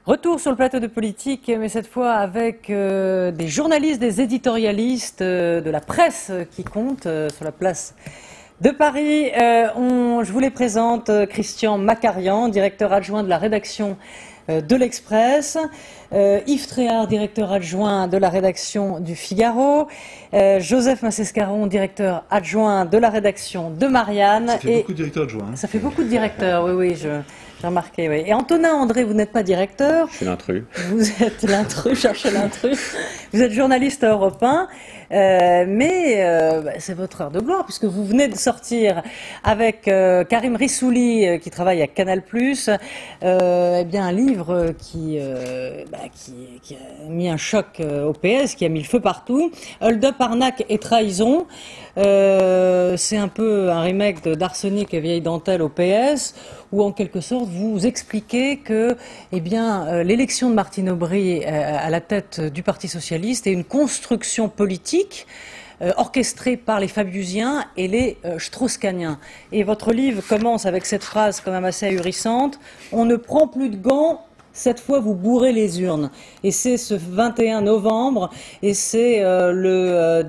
Retour sur le plateau de politique, mais cette fois avec des journalistes, des éditorialistes de la presse qui comptent sur la place de Paris. Je vous les présente, Christian Macarian, directeur adjoint de la rédaction de l'Express, Yves Tréhard, directeur adjoint de la rédaction du Figaro, Joseph Massescaron, directeur adjoint de la rédaction de Marianne. Ça fait beaucoup de directeurs adjoints. Ça fait beaucoup de directeurs, oui, j'ai remarqué. Oui. Et Antonin André, vous n'êtes pas directeur. Je suis l'intrus. Vous êtes l'intrus, cherchez l'intrus. Vous êtes journaliste à Europe 1, mais c'est votre heure de gloire puisque vous venez de sortir avec Karim Rissouli qui travaille à Canal+, eh bien un livre qui a mis un choc au PS, qui a mis le feu partout. Hold-up, arnaque et trahison. C'est un peu un remake d'Arsenic et vieille dentelle au PS, où en quelque sorte vous expliquez que l'élection de Martine Aubry à la tête du Parti socialiste est une construction politique orchestrée par les Fabiusiens et les Strauss-Kahniens. Et votre livre commence avec cette phrase quand même assez ahurissante: on ne prend plus de gants, cette fois vous bourrez les urnes. Et c'est ce 21 novembre, et c'est le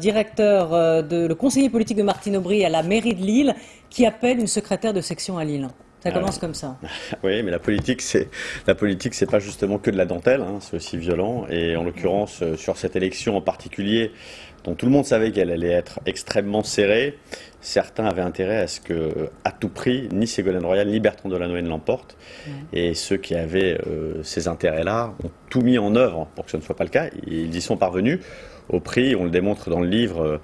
conseiller politique de Martine Aubry à la mairie de Lille qui appelle une secrétaire de section à Lille. Ça commence comme ça. Oui, mais la politique, c'est pas justement que de la dentelle, hein, c'est aussi violent. Et en l'occurrence, sur cette élection en particulier, dont tout le monde savait qu'elle allait être extrêmement serrée, certains avaient intérêt à ce que, à tout prix, ni Ségolène Royal ni Bertrand Delanoë ne l'emportent. Et ceux qui avaient ces intérêts-là ont tout mis en œuvre pour que ce ne soit pas le cas. Ils y sont parvenus au prix, on le démontre dans le livre,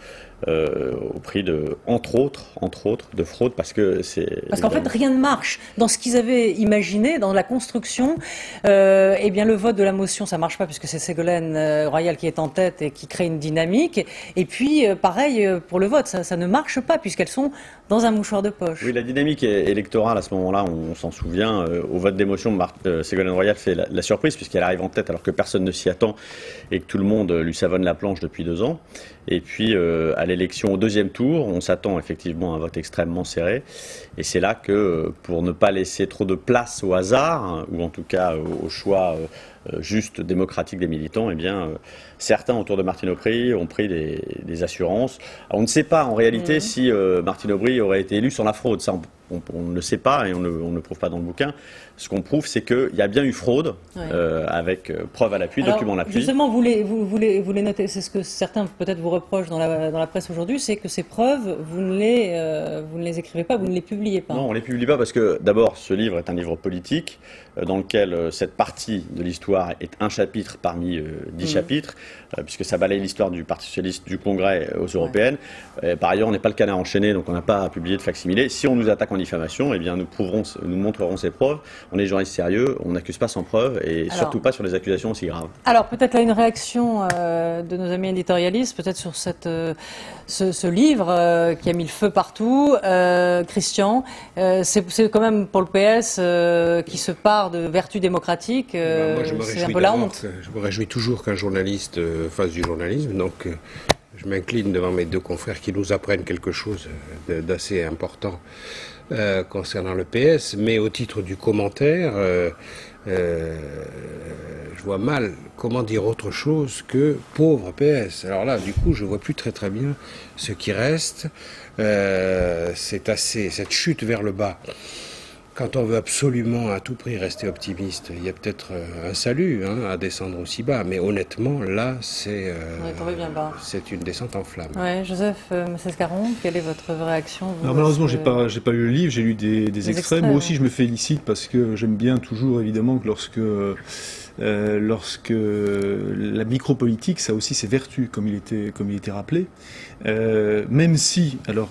au prix de, entre autres, de fraude, parce qu'en fait, rien ne marche. Dans ce qu'ils avaient imaginé, dans la construction, le vote de la motion, ça marche pas, puisque c'est Ségolène Royal qui est en tête et qui crée une dynamique. Et puis, pareil, pour le vote, ça ne marche pas, puisqu'elles sont dans un mouchoir de poche. Oui, la dynamique électorale, à ce moment-là, on s'en souvient, au vote d'émotion, Ségolène Royal fait la surprise, puisqu'elle arrive en tête alors que personne ne s'y attend et que tout le monde lui savonne la planche depuis 2 ans. Et puis, à l'élection au 2e tour, on s'attend effectivement à un vote extrêmement serré. Et c'est là que, pour ne pas laisser trop de place au hasard, hein, ou en tout cas au choix juste démocratique des militants, certains autour de Martine Aubry ont pris des assurances. Alors, on ne sait pas en réalité si Martine Aubry aurait été élue sans la fraude. Ça, on ne le sait pas et on ne le prouve pas dans le bouquin. Ce qu'on prouve, c'est qu'il y a bien eu fraude, avec preuve à l'appui, document à l'appui. Justement, vous les notez. C'est ce que certains peut-être vous reprochent dans la presse aujourd'hui, c'est que ces preuves, vous ne les écrivez pas, vous ne les publiez pas. Non, on ne les publie pas parce que, d'abord, ce livre est un livre politique dans lequel cette partie de l'histoire est un chapitre parmi 10 chapitres, puisque ça balaye l'histoire du Parti socialiste, du Congrès aux européennes. Par ailleurs, on n'est pas le canard enchaîné, donc on n'a pas publié de facsimilé. Si on nous attaque en diffamation, nous montrerons ces preuves. On est journaliste sérieux, on n'accuse pas sans preuve et surtout pas sur des accusations aussi graves. Alors peut-être là une réaction de nos amis éditorialistes, peut-être sur ce livre qui a mis le feu partout. Christian, c'est quand même pour le PS qui se part de vertus démocratiques, c'est un peu la honte. Je me réjouis toujours qu'un journaliste fasse du journalisme, donc je m'incline devant mes 2 confrères qui nous apprennent quelque chose d'assez important concernant le PS, mais au titre du commentaire, je vois mal comment dire autre chose que pauvre PS. Alors là, du coup, je vois plus très bien ce qui reste. Cette chute vers le bas. Quand on veut absolument à tout prix rester optimiste, il y a peut-être un salut à descendre aussi bas, mais honnêtement, là, c'est une descente en flammes. Ouais, Joseph Massescaron, quelle est votre réaction? Alors, malheureusement, j'ai pas lu le livre, j'ai lu des extraits. Moi aussi, je me félicite parce que j'aime bien toujours, évidemment, que lorsque la micropolitique, ça a aussi ses vertus, comme il était rappelé. Même si, alors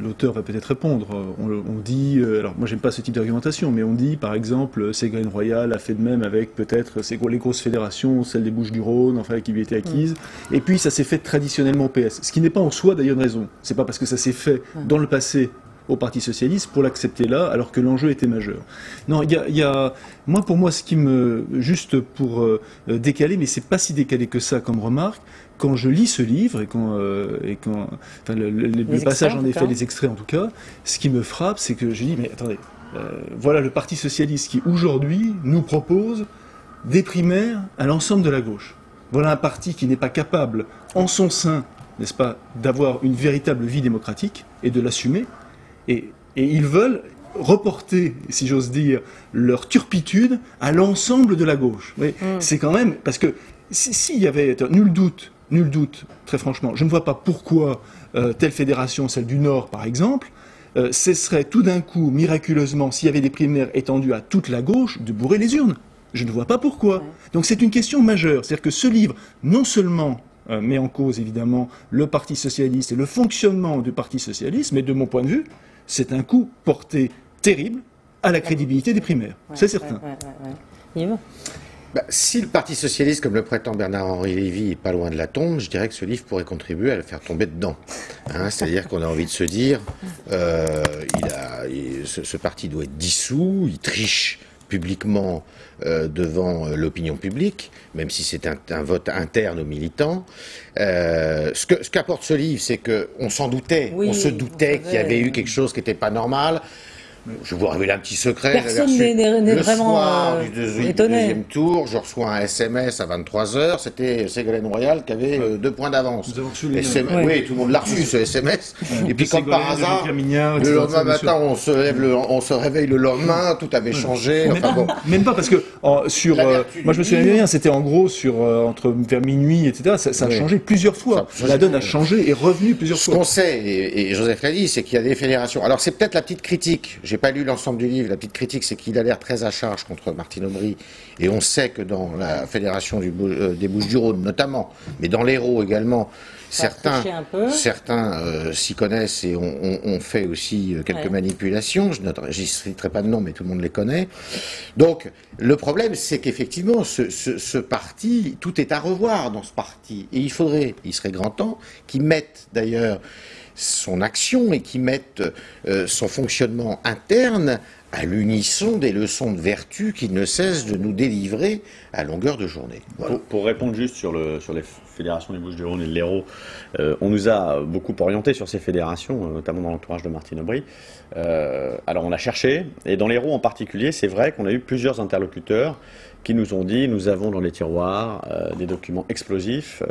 l'auteur va peut-être répondre, on dit, alors moi j'aime pas ce type d'argumentation, mais on dit par exemple Ségolène Royal a fait de même avec peut-être les grosses fédérations, celle des Bouches-du-Rhône, enfin qui lui étaient acquises, et puis ça s'est fait traditionnellement au PS, ce qui n'est pas en soi d'ailleurs une raison, c'est pas parce que ça s'est fait dans le passé au Parti socialiste pour l'accepter là, alors que l'enjeu était majeur. Non, pour moi, ce qui me, juste pour décaler, mais c'est pas si décalé que ça comme remarque, quand je lis ce livre le passage en effet, les extraits en tout cas, ce qui me frappe, c'est que je dis mais attendez, voilà le Parti socialiste qui aujourd'hui nous propose des primaires à l'ensemble de la gauche. Voilà un parti qui n'est pas capable, en son sein, n'est-ce pas, d'avoir une véritable vie démocratique et de l'assumer. Et ils veulent reporter, si j'ose dire, leur turpitude à l'ensemble de la gauche. C'est quand même... Parce que s'il y avait... Nul doute, très franchement, je ne vois pas pourquoi telle fédération, celle du Nord par exemple, cesserait tout d'un coup, miraculeusement, s'il y avait des primaires étendues à toute la gauche, de bourrer les urnes. Je ne vois pas pourquoi. Donc c'est une question majeure. C'est-à-dire que ce livre, non seulement met en cause évidemment le Parti socialiste et le fonctionnement du Parti socialiste, mais de mon point de vue, c'est un coup porté terrible à la crédibilité des primaires. C'est certain. Yves ? Si le Parti socialiste, comme le prétend Bernard-Henri Lévy, est pas loin de la tombe, je dirais que ce livre pourrait contribuer à le faire tomber dedans. C'est-à-dire qu'on a envie de se dire, ce parti doit être dissous, il triche publiquement devant l'opinion publique, même si c'est un vote interne aux militants. Ce qu'apporte ce livre, c'est qu'on s'en doutait, on se doutait qu'il y avait eu quelque chose qui n'était pas normal. Je vous révèle un petit secret. Personne n'est vraiment soir du étonné. deuxième tour, je reçois un SMS à 23h, c'était Ségolène Royal qui avait 2 points d'avance. Nous avons reçu les Oui, tout le monde l'a reçu, ce SMS. Et puis comme par hasard, le lendemain matin, on se réveille le lendemain, tout avait changé. Même pas, parce que moi je me souviens bien, c'était en gros vers minuit, etc. Ça a changé plusieurs fois. La donne a changé et revenu plusieurs fois. Ce qu'on sait, et Joseph l'a dit, c'est qu'il y a des fédérations. Alors c'est peut-être la petite critique. J'ai pas lu l'ensemble du livre. La petite critique, c'est qu'il a l'air très à charge contre Martine Aubry. Et on sait que dans la fédération des Bouches-du-Rhône, notamment, mais dans l'Hérault également, certains s'y connaissent et ont fait aussi quelques manipulations. Je ne citerai pas de nom, mais tout le monde les connaît. Donc, le problème, c'est qu'effectivement, ce parti, tout est à revoir dans ce parti. Et il serait grand temps qu'ils mettent d'ailleurs son action et qui mettent son fonctionnement interne à l'unisson des leçons de vertu qui ne cessent de nous délivrer à longueur de journée. Voilà. Pour répondre juste sur les fédérations des Bouches-du-Rhône et de l'Hérault, on nous a beaucoup orienté sur ces fédérations, notamment dans l'entourage de Martine Aubry. Alors on a cherché, et dans l'Hérault en particulier, c'est vrai qu'on a eu plusieurs interlocuteurs qui nous ont dit, nous avons dans les tiroirs des documents explosifs,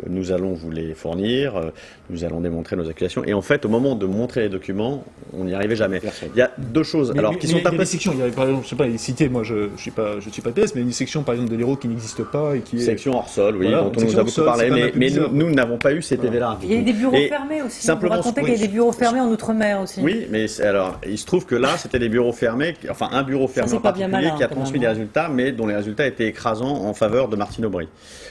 nous allons vous les fournir, nous allons démontrer nos accusations. Et en fait, au moment de montrer les documents, on n'y arrivait jamais. Il y a deux choses. Il y a des sections, il y a, par exemple, je sais pas, cité, moi je suis pas PS, mais une section par exemple de l'Hérault qui n'existe pas et qui est... Section hors sol, oui, voilà, dont on nous a beaucoup parlé, mais nous n'avons pas eu ces TV-là. Il y a des bureaux fermés aussi. Simplement, vous racontez qu'il y a des bureaux fermés en Outre-mer aussi. Oui, mais alors, il se trouve que là, c'était des bureaux fermés, enfin un bureau fermé en particulier qui a transmis des résultats, mais dont les résultats étaient écrasants en faveur de Martine Aubry.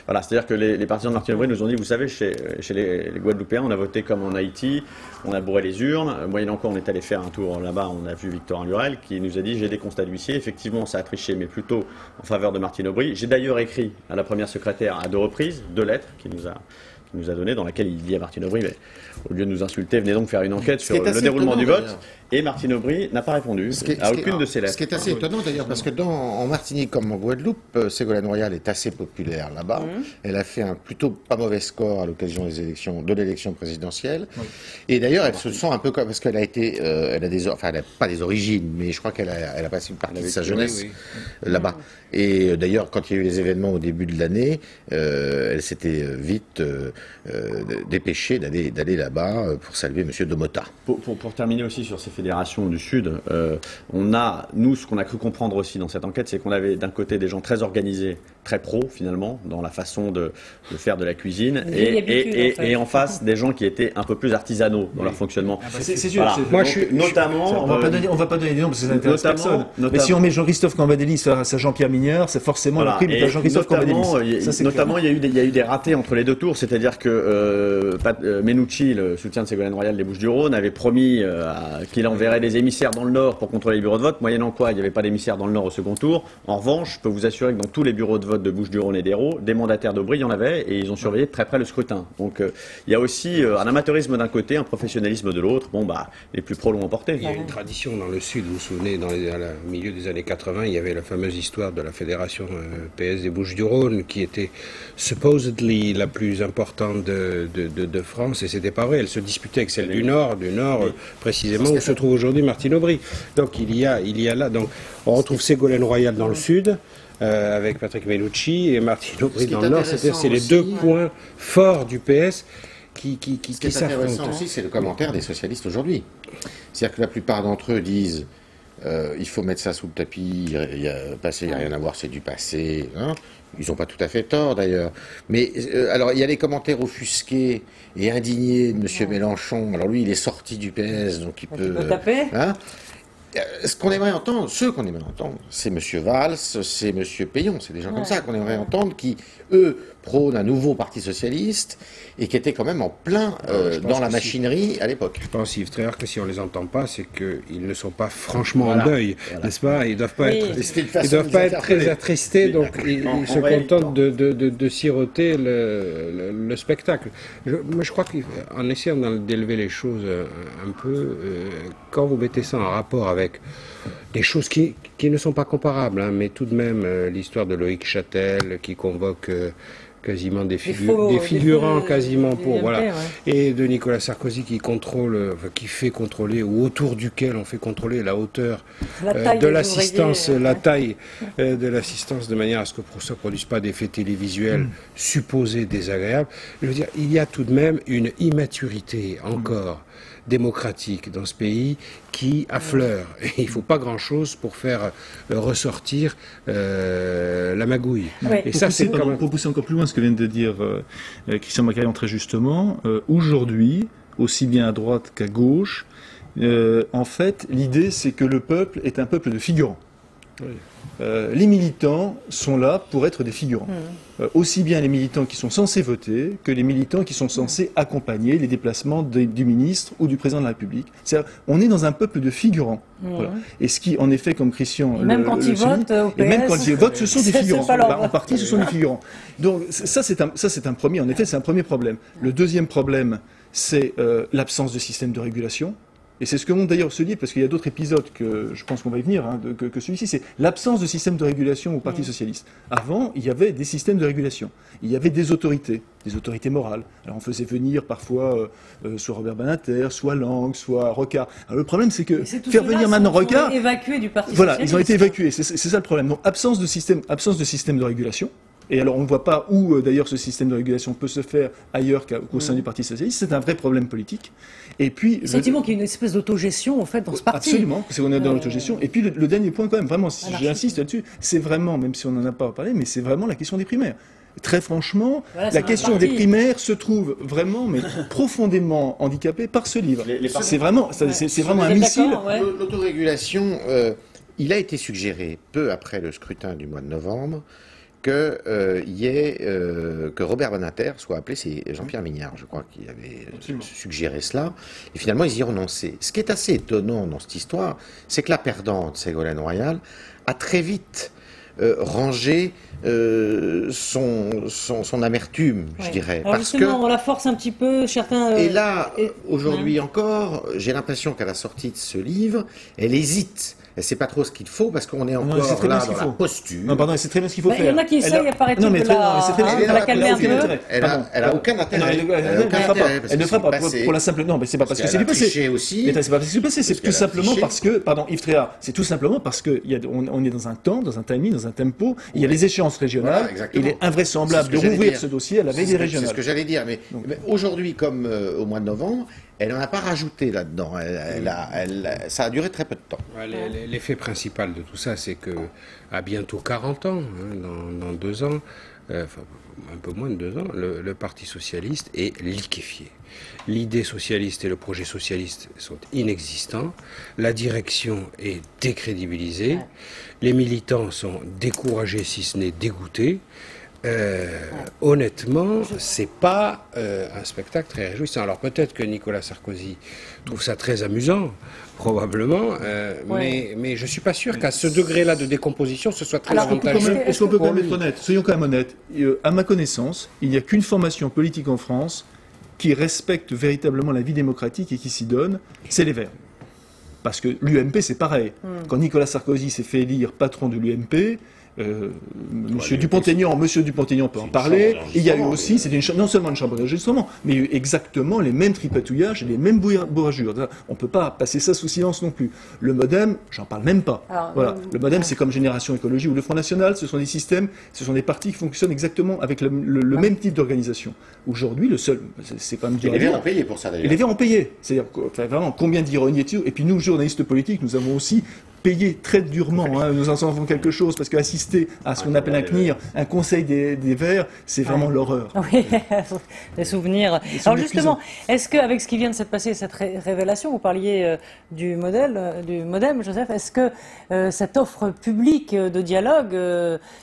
Voilà, c'est-à-dire que les partisans de Martine Aubry nous ont dit, vous savez, chez les Guadeloupéens, on a voté comme en Haïti, on a bourré les urnes. Moyennant quoi, on est allé faire un tour là-bas, on a vu Victorin Lurel qui nous a dit, j'ai des constats d'huissier, effectivement, ça a triché, mais plutôt en faveur de Martine Aubry. J'ai d'ailleurs écrit à la première secrétaire à 2 reprises 2 lettres qu'il nous a donné, dans laquelle il dit à Martine Aubry, mais au lieu de nous insulter, venez donc faire une enquête sur le déroulement du vote. Et Martine Aubry n'a pas répondu à aucune de ces lettres. Ce qui est assez étonnant d'ailleurs, parce que en Martinique comme en Guadeloupe, Ségolène Royal est assez populaire là-bas. Elle a fait un plutôt pas mauvais score à l'occasion de l'élection présidentielle. Et d'ailleurs, elle se sent un peu comme, parce qu'elle a été, elle n'a pas des origines, mais je crois qu'elle a passé une partie de sa jeunesse là-bas. Et d'ailleurs, quand il y a eu les événements au début de l'année, elle s'était vite dépêchée d'aller là-bas pour saluer M. Domota. Pour terminer aussi sur ces fédérations du Sud, nous, ce qu'on a cru comprendre aussi dans cette enquête, c'est qu'on avait d'un côté des gens très organisés, très pros finalement, dans la façon de faire de la cuisine, et en face des gens qui étaient un peu plus artisanaux dans leur fonctionnement. C'est sûr. Voilà. Moi, notamment, on va pas donner des noms parce que ça n'intéresse personne. Mais si on met Jean-Christophe Cambadélis face à Jean-Pierre Mignard, c'est forcément le prime de Jean-Christophe Cambadélis. Notamment, il y a eu des ratés entre les 2 tours, c'est-à-dire que Menucci, le soutien de Ségolène Royal des Bouches-du-Rhône, avait promis qu'il enverrait des émissaires dans le Nord pour contrôler les bureaux de vote, moyennant quoi il n'y avait pas d'émissaires dans le Nord au second tour. En revanche, je peux vous assurer que dans tous les bureaux de vote de Bouches-du-Rhône et d'Hérault, des mandataires d'Aubry, il y en avait, et ils ont surveillé de très près le scrutin. Donc il y a aussi un amateurisme d'un côté, un professionnalisme de l'autre. Bon, les plus pros l'ont emporté. Il y a une tradition dans le Sud, vous vous souvenez, au milieu des années 80, il y avait la fameuse histoire de la fédération PS des Bouches-du-Rhône, qui était supposedly la plus importante de France, et c'était pas vrai. Elle se disputait avec celle du Nord précisément où se trouve aujourd'hui Martine Aubry. Donc il y a là, donc on retrouve Ségolène Royal dans le Sud, avec Patrick Mellucci et Martine Aubry dans le Nord. C'est les aussi, deux points forts du PS qui Ce qui est intéressant s'affrontent. aussi, c'est le commentaire des socialistes aujourd'hui. C'est-à-dire que la plupart d'entre eux disent il faut mettre ça sous le tapis, passé, il n'y a rien à voir, c'est du passé. Hein. Ils n'ont pas tout à fait tort d'ailleurs. Mais alors, il y a les commentaires offusqués et indignés de M. Mélenchon. Alors lui, il est sorti du PS, donc il peut taper. Hein. Ce qu'on aimerait entendre, ceux qu'on aimerait entendre, c'est M. Valls, c'est M. Payon, c'est des gens comme ça qu'on aimerait entendre, qui, eux, prônent un nouveau parti socialiste et qui étaient quand même en plein dans la machinerie à l'époque. Je pense, Yves Tréhard, que si on les entend pas, c'est qu'ils ne sont pas franchement en deuil, n'est-ce pas? Ils doivent pas être très attristés, donc ils se contentent de siroter le spectacle. Moi, je crois qu'en essayant d'élever les choses un peu, quand vous mettez ça en rapport avec des choses qui ne sont pas comparables, hein, mais tout de même l'histoire de Loïc Châtel qui convoque quasiment des figurants quasiment pour voilà, et de Nicolas Sarkozy qui contrôle, qui fait contrôler ou autour duquel on fait contrôler la hauteur de l'assistance, la taille de l'assistance de manière à ce que ça ne produise pas d'effets télévisuels supposés désagréables. Je veux dire, il y a tout de même une immaturité encore démocratique dans ce pays qui affleure. Et il ne faut pas grand-chose pour faire ressortir la magouille. Et ça, c'est quand même... Pour pousser encore plus loin ce que vient de dire Christian Macarian très justement, aujourd'hui, aussi bien à droite qu'à gauche, en fait, l'idée c'est que le peuple est un peuple de figurants. Les militants sont là pour être des figurants. Aussi bien les militants qui sont censés voter que les militants qui sont censés accompagner les déplacements du ministre ou du président de la République. On est dans un peuple de figurants. Voilà. Et ce qui, en effet, comme Christian même quand ils votent, et même quand ils votent, ce sont des figurants. En partie, ce sont des figurants. Donc ça, c'est un premier. En effet, c'est un premier problème. Le deuxième problème, c'est l'absence de système de régulation. Et c'est ce que montre d'ailleurs ce livre, parce qu'il y a d'autres épisodes que je pense qu'on va y venir, hein, que celui-ci, c'est l'absence de système de régulation au Parti socialiste. Avant, il y avait des systèmes de régulation. Il y avait des autorités morales. Alors on faisait venir parfois soit Robert Badinter, soit Lang, soit Rocard. Alors le problème, c'est que faire venir maintenant Rocard... évacués du Parti voilà, socialiste. ils ont été évacués. C'est ça le problème. Donc absence de système de régulation. Et alors, on ne voit pas où, d'ailleurs, ce système de régulation peut se faire ailleurs qu'au sein du Parti socialiste. C'est un vrai problème politique. Et puis... Effectivement, qu'il y a une espèce d'autogestion, en fait, dans ce parti. Absolument, c'est qu'on est dans l'autogestion. Et puis, le dernier point, quand même, vraiment, si j'insiste là-dessus, c'est vraiment, même si on n'en a pas parlé, mais c'est vraiment la question des primaires. Très franchement, la question des primaires se trouve vraiment, mais profondément handicapée par ce livre. C'est vraiment un missile. L'autorégulation, il a été suggéré peu après le scrutin du mois de novembre que Robert Badinter soit appelé, c'est Jean-Pierre Mignard, je crois, qui avait suggéré cela, et finalement ils y ont renoncé. Ce qui est assez étonnant dans cette histoire, c'est que la perdante, Ségolène Royal, a très vite rangé son amertume, je dirais. Alors parce justement, que, on la force un petit peu, certains... et là, aujourd'hui encore, j'ai l'impression qu'à la sortie de ce livre, elle hésite. Elle ne sait pas trop ce qu'il faut parce qu'on est encore là dans la posture. Non, pardon, c'est très bien ce qu'il faut faire. Il y en a qui essayent, apparaît-il, de la calmer un peu. Elle n'a aucun intérêt. Elle ne fera pas pour la simple... Non, mais c'est pas parce que c'est du passé. C'est pas parce que c'est du passé, c'est tout simplement parce que... Pardon, Yves Tréhard, c'est tout simplement parce qu'on est dans un temps, dans un timing, dans un tempo. Il y a les échéances régionales. Il est invraisemblable de rouvrir ce dossier à la veille des régionales. C'est ce que j'allais dire. Mais aujourd'hui, comme au mois de novembre, elle n'en a pas rajouté là-dedans. Ça a duré très peu de temps. L'effet principal de tout ça, c'est que à bientôt 40 ans, hein, dans 2 ans, enfin un peu moins de 2 ans, le Parti socialiste est liquéfié. L'idée socialiste et le projet socialiste sont inexistants. La direction est décrédibilisée. Les militants sont découragés, si ce n'est dégoûtés. Honnêtement, c'est pas un spectacle très réjouissant. Alors peut-être que Nicolas Sarkozy trouve ça très amusant, probablement, mais je suis pas sûr qu'à ce degré-là de décomposition, ce soit très avantageux. Est-ce qu'on peut quand même être honnête? Soyons quand même honnêtes. À ma connaissance, il n'y a qu'une formation politique en France qui respecte véritablement la vie démocratique et qui s'y donne, c'est les Verts. Parce que l'UMP, c'est pareil. Quand Nicolas Sarkozy s'est fait élire patron de l'UMP, Monsieur Dupont-Aignan peut en parler. Et il y a eu aussi, c'est non seulement une chambre d'enregistrement, mais il y a eu exactement les mêmes tripatouillages et les mêmes bourragures. On ne peut pas passer ça sous silence non plus. Le MoDem, j'en parle même pas. Alors, voilà. Le MoDem, c'est comme Génération Écologie ou le Front National, ce sont des systèmes, ce sont des partis qui fonctionnent exactement avec le même type d'organisation. Aujourd'hui, le seul, c'est quand même dur. Et les Verts ont payé pour ça d'ailleurs. Et les Verts ont payé. C'est-à-dire, vraiment, combien d'ironie est-il? Et puis nous, journalistes politiques, nous avons aussi payé très durement, nous en savons quelque chose, parce qu'assister à ce qu'on appelle un CNIR, un conseil des Verts, c'est vraiment l'horreur. Oui, des souvenirs. Alors justement, est-ce qu'avec ce qui vient de se passer, cette révélation, vous parliez du MoDem, Joseph, est-ce que cette offre publique de dialogue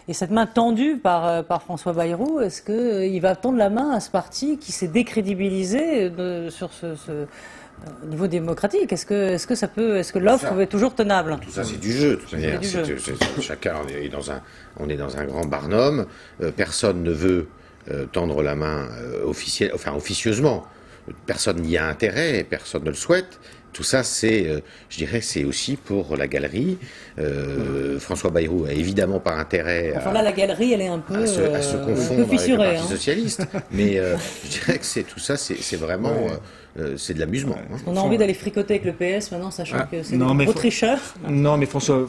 et cette main tendue par François Bayrou, est-ce qu'il va tendre la main à ce parti qui s'est décrédibilisé sur au niveau démocratique, est-ce que l'offre est toujours tenable? Tout ça, c'est du jeu. Chacun on est dans un grand barnum. Personne ne veut tendre la main officieusement. Personne n'y a intérêt, personne ne le souhaite. Tout ça, je dirais, c'est aussi pour la galerie. François Bayrou a évidemment pas intérêt là, la galerie, elle est un peu à se confondre avec le Parti socialiste. Mais je dirais que tout ça, c'est vraiment c'est de l'amusement. On a envie d'aller fricoter avec le PS maintenant, sachant que c'est des gros tricheurs. Non, mais François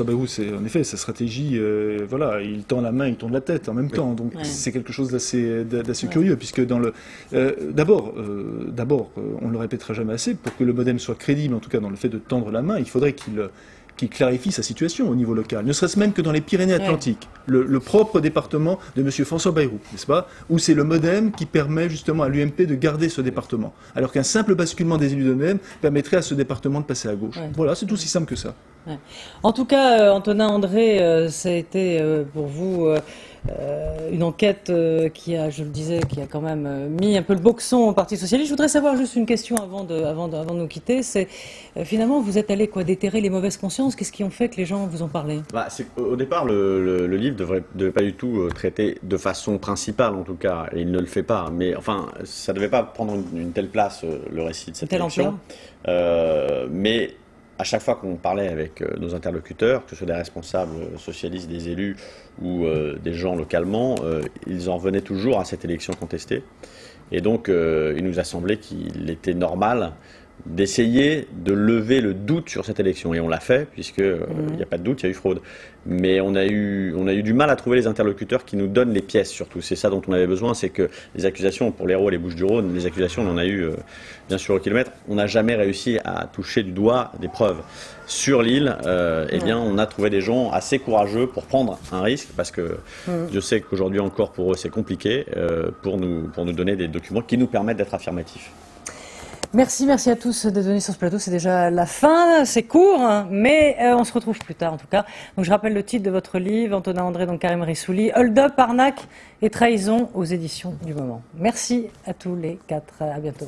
Bayrou, c'est en effet sa stratégie. Voilà, il tend la main, il tourne la tête en même temps. Donc c'est quelque chose d'assez curieux, puisque d'abord, on le répétera jamais assez, pour que le MoDem soit crédible, en tout cas dans le fait de tendre la main, il faudrait qu'il clarifie sa situation au niveau local, ne serait-ce même que dans les Pyrénées-Atlantiques, le propre département de M. François Bayrou, n'est-ce pas, où c'est le MoDem qui permet justement à l'UMP de garder ce département, alors qu'un simple basculement des élus de MoDem permettrait à ce département de passer à gauche. Voilà, c'est aussi simple que ça. En tout cas, Antonin André, ça a été pour vous une enquête qui a, je le disais, qui a quand même mis un peu le boxon au Parti socialiste. Je voudrais savoir juste une question avant de nous quitter. C'est finalement, vous êtes allé déterrer les mauvaises consciences. Qu'est-ce qui ont fait que les gens vous ont parlé? Au départ, le livre devait pas du tout traiter de façon principale, en tout cas, et il ne le fait pas. Mais enfin, ça devait pas prendre une telle place, le récit de cette élection. Mais à chaque fois qu'on parlait avec nos interlocuteurs, que ce soit des responsables socialistes, des élus ou des gens localement, ils en venaient toujours à cette élection contestée. Et donc, il nous a semblé qu'il était normal d'essayer de lever le doute sur cette élection. Et on l'a fait, puisqu'il n'y a pas de doute, il y a eu fraude. Mais on a eu du mal à trouver les interlocuteurs qui nous donnent les pièces, surtout. C'est ça dont on avait besoin, c'est que les accusations, pour l'Hérault et les Bouches-du-Rhône, les accusations, on en a eu bien sûr au kilomètre. On n'a jamais réussi à toucher du doigt des preuves. Sur l'île, eh bien, on a trouvé des gens assez courageux pour prendre un risque, parce que je sais qu'aujourd'hui encore, pour eux, c'est compliqué, pour nous donner des documents qui nous permettent d'être affirmatifs. Merci à tous d'être venus sur ce plateau. C'est déjà la fin, c'est court, hein, mais on se retrouve plus tard en tout cas. Donc je rappelle le titre de votre livre, Antonin André, donc Karim Rissouli, Hold Up, Arnaque et Trahison aux éditions du Moment. Merci à tous les quatre, à bientôt.